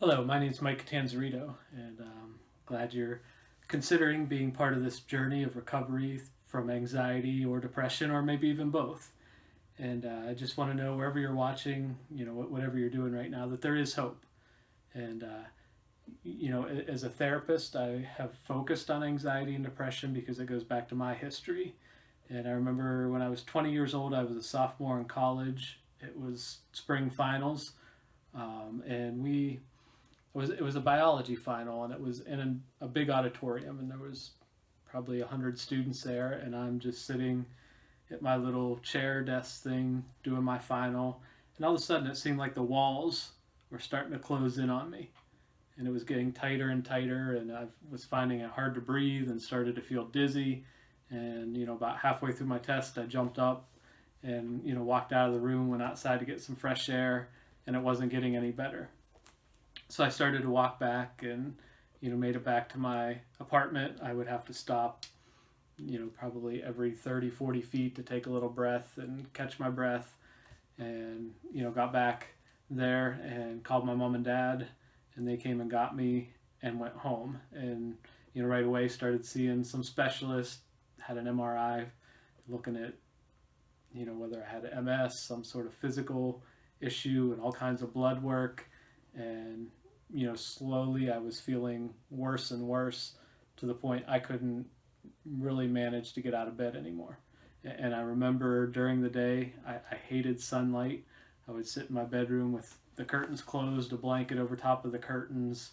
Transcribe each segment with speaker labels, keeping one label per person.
Speaker 1: Hello, my name is Mike Tanzarito, and glad you're considering being part of this journey of recovery from anxiety or depression, or maybe even both. And I just want to know wherever you're watching, whatever you're doing right now, that there is hope. And as a therapist, I have focused on anxiety and depression because it goes back to my history. And I remember when I was 20 years old, I was a sophomore in college. It was spring finals, and it was a biology final, and it was in a big auditorium, and there was probably 100 students there, and I'm just sitting at my little chair desk thing doing my final, and all of a sudden it seemed like the walls were starting to close in on me, and it was getting tighter and tighter, and I was finding it hard to breathe and started to feel dizzy. And about halfway through my test, I jumped up and walked out of the room, went outside to get some fresh air, and it wasn't getting any better. So I started to walk back and made it back to my apartment. I would have to stop probably every 30, 40 feet to take a little breath and catch my breath. And got back there and called my mom and dad, and they came and got me and went home. And right away started seeing some specialists, had an MRI looking at whether I had MS, some sort of physical issue, and all kinds of blood work. And slowly I was feeling worse and worse, to the point I couldn't really manage to get out of bed anymore. And I remember during the day, I hated sunlight. I would sit in my bedroom with the curtains closed, a blanket over top of the curtains,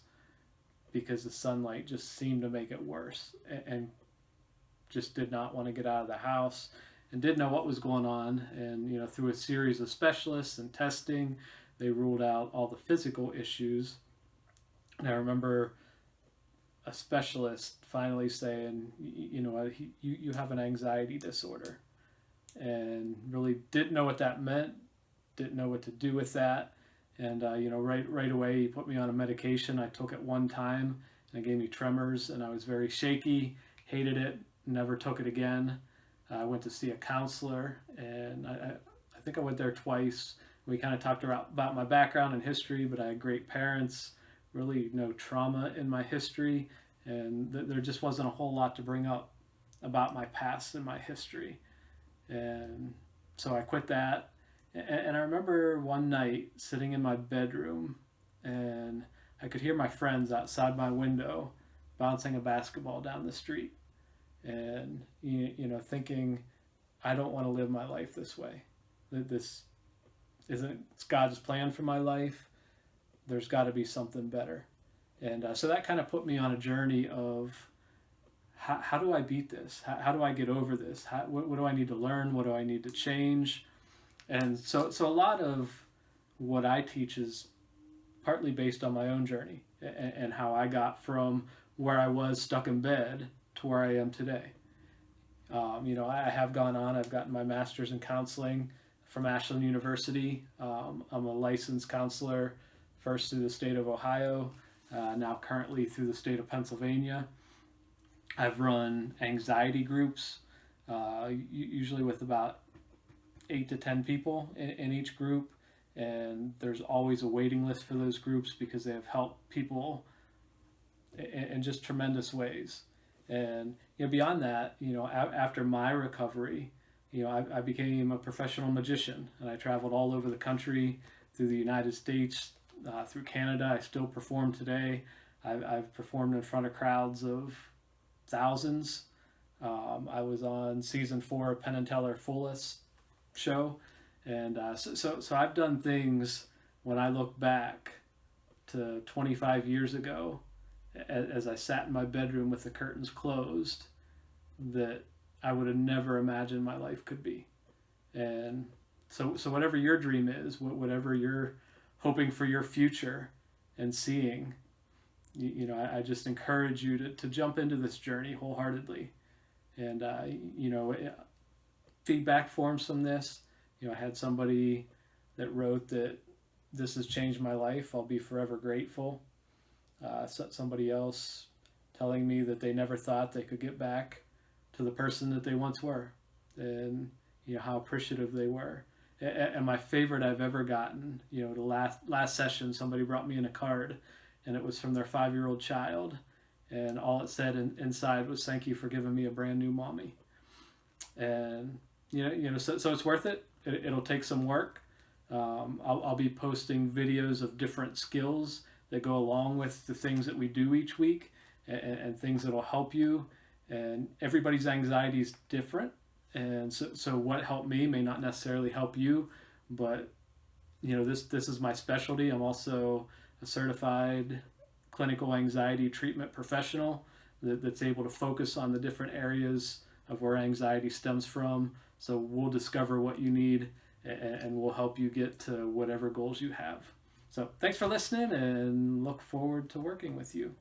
Speaker 1: because the sunlight just seemed to make it worse, and just did not want to get out of the house and didn't know what was going on. And through a series of specialists and testing, they ruled out all the physical issues. And I remember a specialist finally saying, you have an anxiety disorder, and really didn't know what that meant, didn't know what to do with that. And right away he put me on a medication. I took it one time, and it gave me tremors, and I was very shaky, hated it, never took it again. I went to see a counselor, and I think I went there twice. We kind of talked about my background and history, but I had great parents, really no trauma in my history, and there just wasn't a whole lot to bring up about my past and my history. And so I quit that. And I remember one night sitting in my bedroom, and I could hear my friends outside my window bouncing a basketball down the street. And, thinking, I don't want to live my life this way. This isn't God's plan for my life. There's got to be something better. And so that kind of put me on a journey of how do I beat this? How do I get over this? What do I need to learn? What do I need to change? And so a lot of what I teach is partly based on my own journey, and how I got from where I was stuck in bed to where I am today. I have gone on, I've gotten my master's in counseling from Ashland University. I'm a licensed counselor, first through the state of Ohio, now currently through the state of Pennsylvania. I've run anxiety groups, usually with about 8 to 10 people in each group, and there's always a waiting list for those groups because they have helped people in just tremendous ways. And beyond that, after my recovery, I became a professional magician, and I traveled all over the country, through the United States, through Canada. I still perform today. I've performed in front of crowds of thousands. I was on season 4 of Penn and Teller Fullest show, and so I've done things, when I look back to 25 years ago, as I sat in my bedroom with the curtains closed, that I would have never imagined my life could be. And so whatever your dream is, whatever you're hoping for your future and seeing, I just encourage you to jump into this journey wholeheartedly. And feedback forms from this. I had somebody that wrote that this has changed my life. I'll be forever grateful. Somebody else telling me that they never thought they could get back to the person that they once were, and how appreciative they were. And my favorite I've ever gotten, the last session, somebody brought me in a card, and it was from their 5-year-old child, and all it said inside was "Thank you for giving me a brand new mommy." And so it's worth it. It'll take some work. I'll be posting videos of different skills that go along with the things that we do each week, and things that'll help you. And everybody's anxiety is different, and so what helped me may not necessarily help you. But this is my specialty. I'm also a certified clinical anxiety treatment professional that's able to focus on the different areas of where anxiety stems from. So we'll discover what you need, and we'll help you get to whatever goals you have. So thanks for listening, and look forward to working with you.